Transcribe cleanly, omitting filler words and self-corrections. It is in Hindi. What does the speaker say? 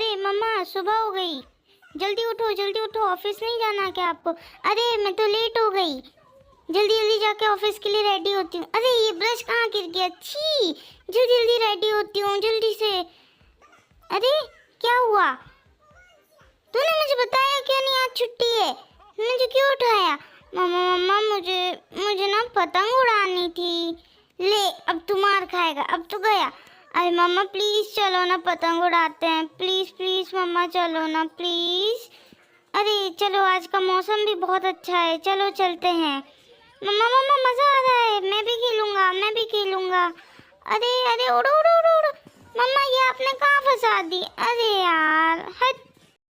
अरे मम्मा सुबह हो गई, जल्दी उठो, ऑफिस नहीं जाना क्या आपको? अरे मैं तो लेट हो गई, जल्दी जल्दी जाके ऑफिस के लिए रेडी होती हूँ। अरे ये ब्रश कहाँ गिर गया, छी। जल्दी जल्दी रेडी होती हूँ, जल्दी से। अरे क्या हुआ, तूने मुझे बताया क्यों नहीं? आज छुट्टी है, मुझे क्यों उठाया? मम्मा मम्मा मुझे मुझे ना पतंग उड़ानी थी। ले अब तू मार खाएगा, अब तो गया। अरे मम्मा प्लीज चलो ना, पतंग उड़ाते हैं, प्लीज प्लीज मम्मा चलो ना प्लीज। अरे चलो, आज का मौसम भी बहुत अच्छा है, चलो चलते हैं। मम्मा मम्मा मजा आ रहा है, मैं भी खेलूंगा, मैं भी खेलूंगा। अरे अरे उड़ो उड़ो उड़ो उड़ो। मम्मा ये आपने कहाँ फंसा दी? अरे यार हट।